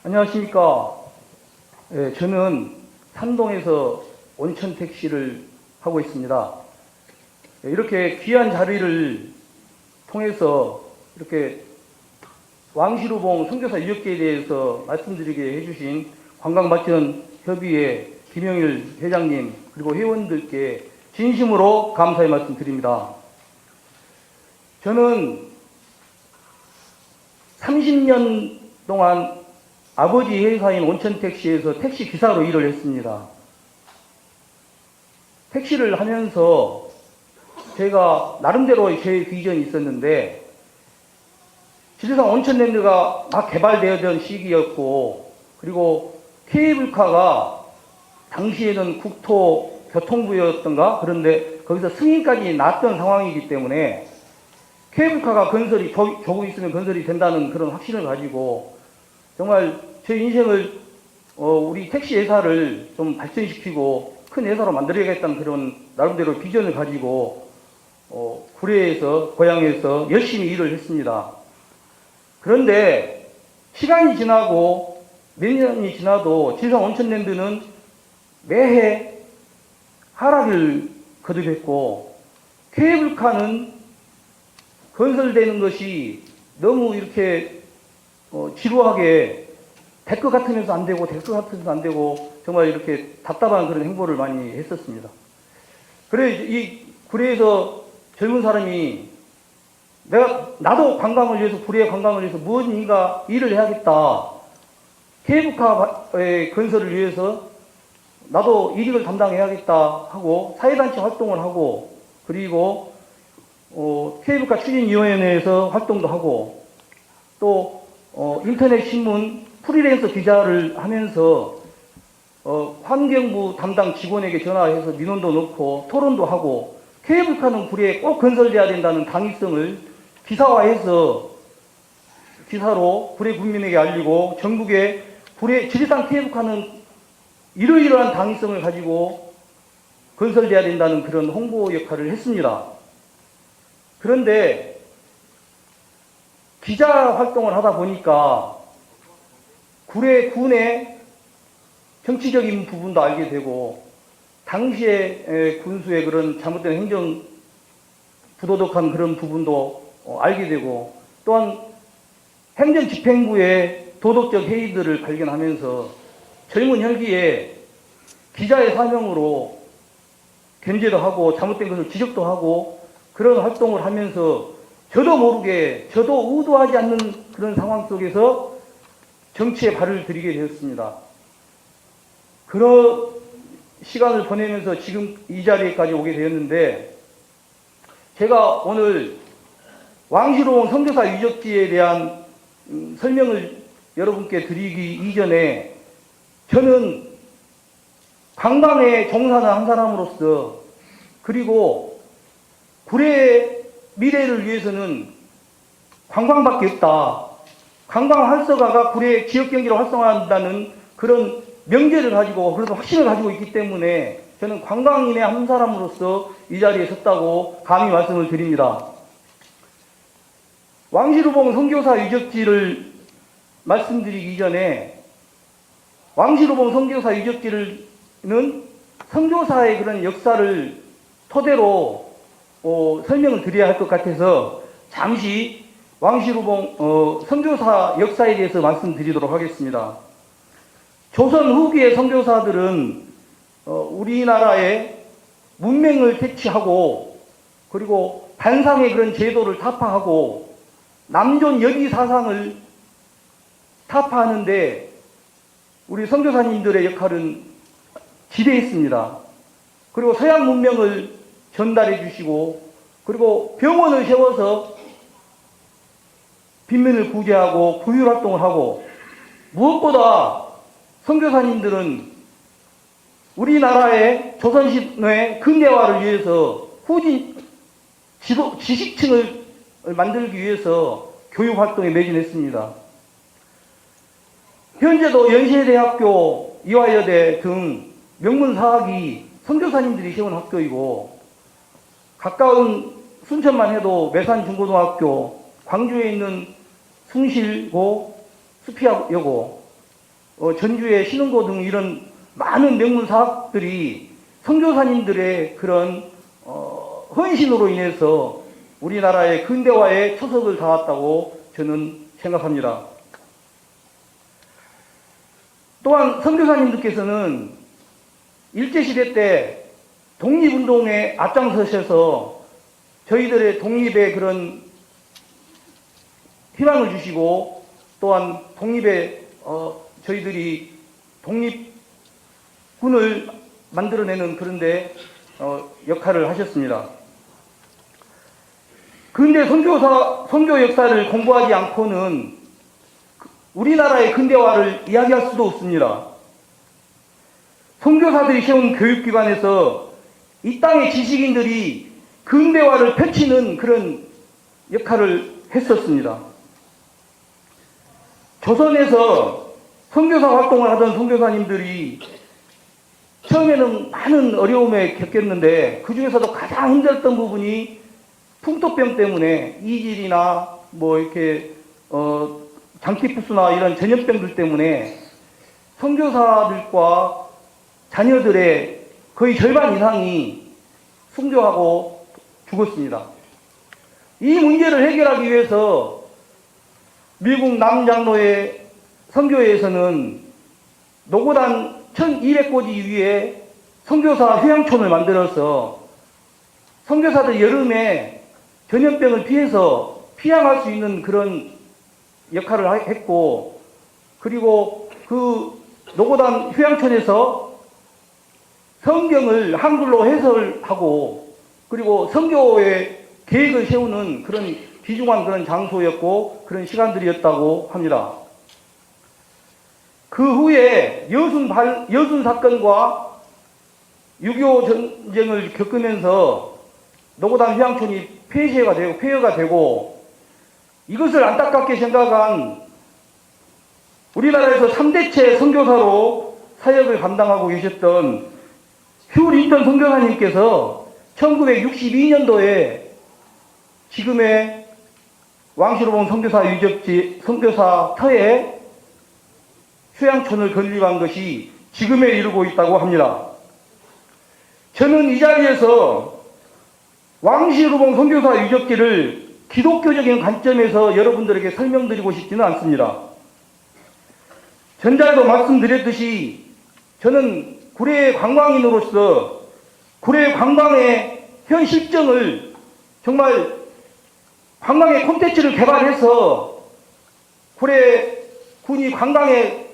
안녕하십니까. 예, 저는 산동에서 온천 택시를 하고 있습니다. 예, 이렇게 귀한 자리를 통해서 이렇게 왕시루봉 선교사 유적지에 대해서 말씀드리게 해주신 관광발전협의회 김영일 회장님 그리고 회원들께 진심으로 감사의 말씀 드립니다. 저는 30년 동안 아버지 회사인 온천택시에서 택시 기사로 일을 했습니다. 택시를 하면서 제가 나름대로 제 비전이 있었는데 지리산 온천랜드가 막 개발되던 시기였고, 그리고 케이블카가 당시에는 국토교통부였던가, 그런데 거기서 승인까지 났던 상황이기 때문에 케이블카가 건설이 조금 있으면 건설이 된다는 그런 확신을 가지고 정말 제 인생을 우리 택시 회사를 좀 발전시키고 큰 회사로 만들어야겠다는 그런 나름대로 비전을 가지고 구례에서 고향에서 열심히 일을 했습니다. 그런데 시간이 지나고 몇 년이 지나도 지리산 온천랜드는 매해 하락을 거듭했고, 케이블카는 건설되는 것이 너무 이렇게 지루하게 될 것 같으면서 안 되고 될 것 같으면서 안 되고 정말 이렇게 답답한 그런 행보를 많이 했었습니다. 그래 이 구례에서 젊은 사람이 나도 관광을 위해서, 구례 관광을 위해서 무엇인가 일을 해야겠다. 케이블카의 건설을 위해서 나도 이익을 담당해야겠다 하고 사회단체 활동을 하고, 그리고 케이블카 추진위원회에서 활동도 하고, 또 인터넷 신문 프리랜서 기자를 하면서 환경부 담당 직원에게 전화해서 민원도 넣고 토론도 하고, 케이블카는 구례에 꼭 건설돼야 된다는 당위성을 기사화해서 기사로 구례 국민에게 알리고, 전국에 구례 지리산 케이블카는 이러이러한 당위성을 가지고 건설돼야 된다는 그런 홍보 역할을 했습니다. 그런데 기자 활동을 하다 보니까 구례 군의 정치적인 부분도 알게 되고, 당시의 군수의 그런 잘못된 행정, 부도덕한 그런 부분도 알게 되고, 또한 행정집행부의 도덕적 해이들을 발견하면서 젊은 혈기에 기자의 사명으로 견제도 하고 잘못된 것을 지적도 하고 그런 활동을 하면서 저도 모르게, 저도 의도하지 않는 그런 상황 속에서 정치에 발을 들이게 되었습니다. 그런 시간을 보내면서 지금 이 자리에까지 오게 되었는데, 제가 오늘 왕시루봉 선교사 유적지에 대한 설명을 여러분께 드리기 이전에 저는 관광에 종사하는 한 사람으로서, 그리고 구례의 미래를 위해서는 관광밖에 없다. 관광 활성화가 구례 지역 경제를 활성화한다는 그런 명제를 가지고, 그래도 확신을 가지고 있기 때문에 저는 관광인의 한 사람으로서 이 자리에 섰다고 감히 말씀을 드립니다. 왕시루봉 선교사 유적지를 말씀드리기 이전에, 왕시루봉 선교사 유적지는 선교사의 그런 역사를 토대로 설명을 드려야 할 것 같아서 잠시 왕시루봉 선교사 역사에 대해서 말씀드리도록 하겠습니다. 조선 후기의 선교사들은 우리나라의 문명을 퇴치하고, 그리고 단상의 그런 제도를 타파하고 남존 여비 사상을 타파하는데 우리 선교사님들의 역할은 지대했습니다. 그리고 서양 문명을 전달해 주시고, 그리고 병원을 세워서 빈민을 구제하고 구휼 활동을 하고, 무엇보다 선교사님들은 우리나라의 조선시대의 근대화를 위해서 후진 지식층을 만들기 위해서 교육 활동에 매진했습니다. 현재도 연세대학교, 이화여대 등 명문사학이 선교사님들이 세운 학교이고, 가까운 순천만 해도 매산중고등학교, 광주에 있는 숭실고, 수피여고, 전주의 신흥고 등 이런 많은 명문 사학들이 선교사님들의 그런 헌신으로 인해서 우리나라의 근대화에 초석을 다했다고 저는 생각합니다. 또한 선교사님들께서는 일제시대 때 독립운동에 앞장서셔서 저희들의 독립의 그런 희망을 주시고 또한 독립에 저희들이 독립군을 만들어내는 그런데 역할을 하셨습니다. 근대 선교 역사를 공부하지 않고는 우리나라의 근대화를 이야기할 수도 없습니다. 선교사들이 세운 교육기관에서 이 땅의 지식인들이 근대화를 펼치는 그런 역할을 했었습니다. 조선에서 선교사 활동을 하던 선교사님들이 처음에는 많은 어려움에 겪었는데 그 중에서도 가장 힘들었던 부분이 풍토병 때문에 이질이나 뭐 이렇게 장티푸스나 이런 전염병들 때문에 선교사들과 자녀들의 거의 절반 이상이 순교하고 죽었습니다. 이 문제를 해결하기 위해서 미국 남장로의 선교회에서는 노고단 1200고지 위에 선교사 휴양촌을 만들어서 선교사들 여름에 전염병을 피해서 피양할 수 있는 그런 역할을 했고, 그리고 그 노고단 휴양촌에서 성경을 한글로 해설하고 그리고 선교의 계획을 세우는 그런 귀중한 그런 장소였고 그런 시간들이었다고 합니다. 그 후에 여순 사건과 6.25 전쟁을 겪으면서 노고단 휴양촌이 폐허가 되고 이것을 안타깝게 생각한 우리나라에서 3대체 선교사로 사역을 감당하고 계셨던 휴 린턴 선교사님께서 1962년도에 지금의 왕시로봉 선교사 유적지 선교사 터에 휴양촌을 건립한 것이 지금에 이르고 있다고 합니다. 저는 이 자리에서 왕시로봉 선교사 유적지를 기독교적인 관점에서 여러분들에게 설명드리고 싶지는 않습니다. 전자에도 말씀드렸듯이 저는 구례 관광인으로서 구례 관광의 현 실정을 정말 관광의 콘텐츠를 개발해서 구례 군이 관광의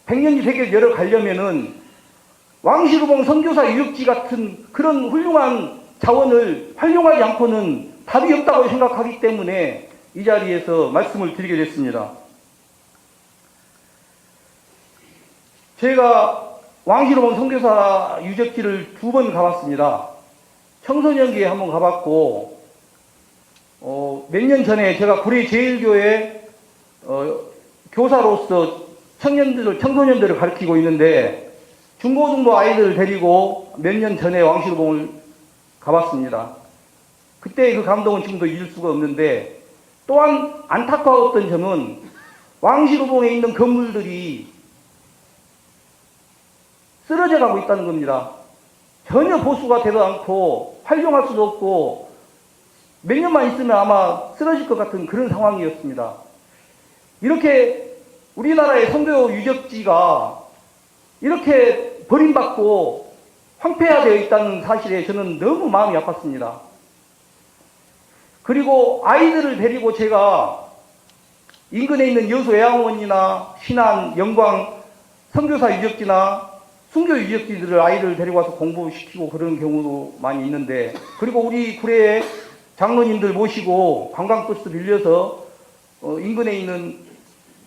백년지 세계를 열어가려면은 왕시루봉 선교사 유적지 같은 그런 훌륭한 자원을 활용하지 않고는 답이 없다고 생각하기 때문에 이 자리에서 말씀을 드리게 됐습니다. 제가 왕시로봉 선교사 유적지를 2번 가봤습니다. 청소년기에 한번 가봤고, 몇 년 전에 제가 구례 제일교회 교사로서 청소년들을 가르치고 있는데 중고등부 아이들을 데리고 몇 년 전에 왕시로봉을 가봤습니다. 그때 그 감동은 지금도 잊을 수가 없는데, 또한 안타까웠던 점은 왕시로봉에 있는 건물들이 쓰러져 가고 있다는 겁니다. 전혀 보수가 되지 않고 활용할 수도 없고 몇 년만 있으면 아마 쓰러질 것 같은 그런 상황이었습니다. 이렇게 우리나라의 선교 유적지가 이렇게 버림받고 황폐화되어 있다는 사실에 저는 너무 마음이 아팠습니다. 그리고 아이들을 데리고 제가 인근에 있는 여수 애양원이나 신안, 영광 선교사 유적지나 순교 유적지들을 아이를 데리고 와서 공부시키고 그런 경우도 많이 있는데, 그리고 우리 구례에 장로님들 모시고 관광버스 빌려서 인근에 있는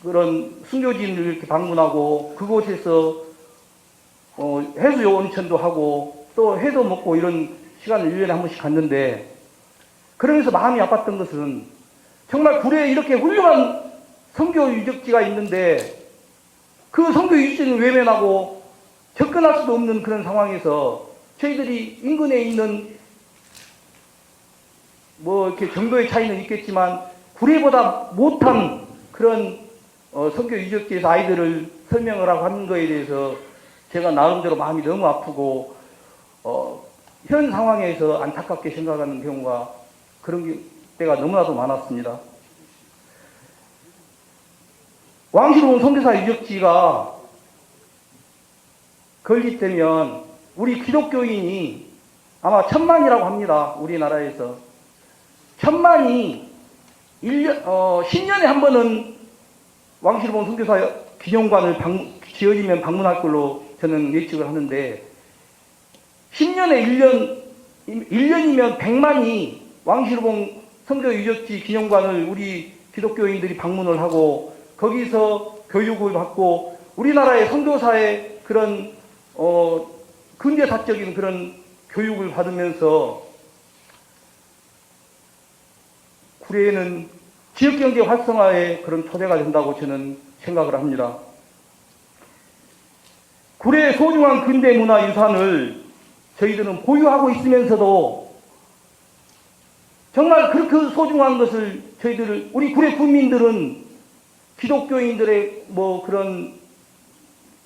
그런 순교지를 이렇게 방문하고 그곳에서 해수 온천도 하고 또 회도 먹고 이런 시간을 1년에 한 번씩 갔는데, 그러면서 마음이 아팠던 것은 정말 구례에 이렇게 훌륭한 선교 유적지가 있는데 그 선교 유적지는 외면하고 접근할 수도 없는 그런 상황에서 저희들이 인근에 있는 뭐 이렇게 정도의 차이는 있겠지만 구례보다 못한 그런 선교 유적지에서 아이들을 설명을 하고 하는 거에 대해서 제가 나름대로 마음이 너무 아프고 현 상황에서 안타깝게 생각하는 경우가 그런 때가 너무나도 많았습니다. 왕실봉 선교사 유적지가 건립되면 우리 기독교인이 아마 1000만이라고 합니다. 우리나라에서 1000만이 10년에 한 번은 왕실봉 선교사 기념관을 지어지면 방문할 걸로 저는 예측을 하는데 10년에 1년이면 100만이 왕실봉 선교 유적지 기념관을 우리 기독교인들이 방문을 하고 거기서 교육을 받고 우리나라의 선교사의 그런 근대사적인 그런 교육을 받으면서 구례에는 지역경제 활성화의 그런 토대가 된다고 저는 생각을 합니다. 구례의 소중한 근대문화유산을 저희들은 보유하고 있으면서도 정말 그렇게 소중한 것을 우리 구례 국민들은 기독교인들의 그런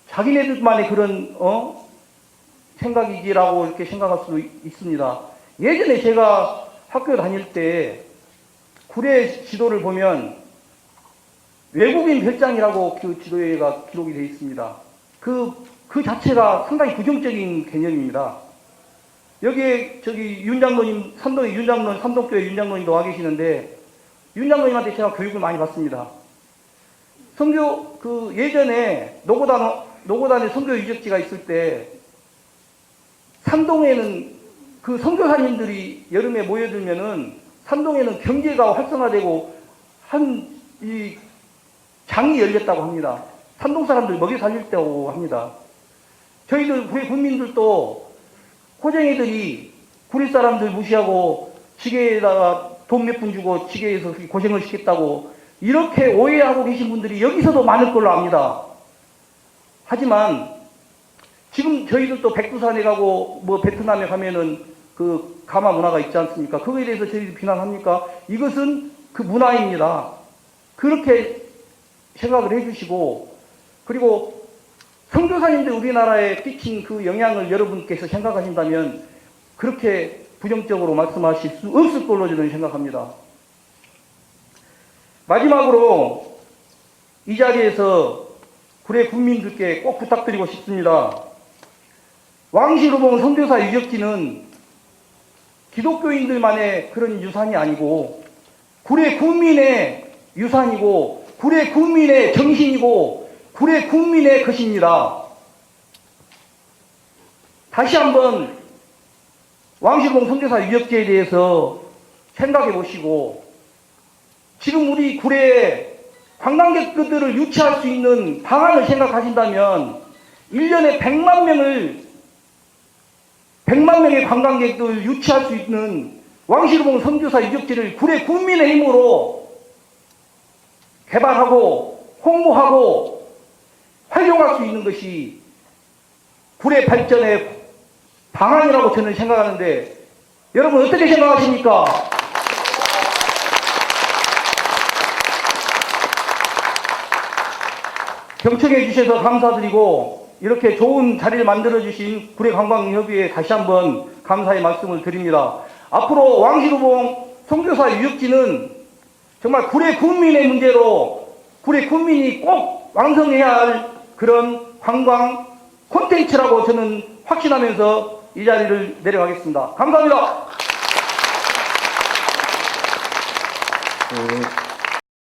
자기네들만의 그런 생각이지라고 이렇게 생각할 수 있습니다. 예전에 제가 학교 다닐 때 구례 지도를 보면 외국인 별장이라고 그 지도에가 기록이 되어 있습니다. 그 자체가 상당히 부정적인 개념입니다. 여기에 윤 장로님, 삼동교회 윤 장로님도 와 계시는데 윤 장로님한테 제가 교육을 많이 받습니다. 예전에 노고단에 선교 유적지가 있을 때 산동에는 그 선교사님들이 여름에 모여들면은 산동에는 경제가 활성화되고 이 장이 열렸다고 합니다. 산동 사람들 먹여 살릴 때고 합니다. 저희들 구례 국민들도 호쟁이들이 구례 사람들 무시하고 지게에다가 돈 몇 푼 주고 지게에서 고생을 시켰다고 이렇게 오해하고 계신 분들이 여기서도 많을 걸로 압니다. 하지만 지금 저희들도 백두산에 가고 베트남에 가면은 그 가마 문화가 있지 않습니까? 그거에 대해서 저희들이 비난합니까? 이것은 그 문화입니다. 그렇게 생각을 해주시고 그리고 선교사님들 우리나라에 끼친 그 영향을 여러분께서 생각하신다면 그렇게 부정적으로 말씀하실 수 없을 걸로 저는 생각합니다. 마지막으로 이 자리에서 구례 국민들께 꼭 부탁드리고 싶습니다. 왕실후봉 선교사 유적지는 기독교인들만의 그런 유산이 아니고 구례 국민의 유산이고 구례 국민의 정신이고 구례 국민의 것입니다. 다시 한번 왕실봉 선교사 유적지에 대해서 생각해 보시고 지금 우리 구례에 관광객들을 유치할 수 있는 방안을 생각하신다면 1년에 100만 명의 관광객들을 유치할 수 있는 왕실봉 선교사 유적지를 구례 국민의 힘으로 개발하고 홍보하고 활용할 수 있는 것이 구례 발전의 방안이라고 저는 생각하는데 여러분 어떻게 생각하십니까? 경청해 주셔서 감사드리고 이렇게 좋은 자리를 만들어 주신 구례관광협의회에 다시 한번 감사의 말씀을 드립니다. 앞으로 왕실후봉 선교사 유적지는 정말 구례 국민의 문제로 구례 국민이 꼭 완성해야 할 그런 관광 콘텐츠라고 저는 확신하면서 이 자리를 내려가겠습니다. 감사합니다.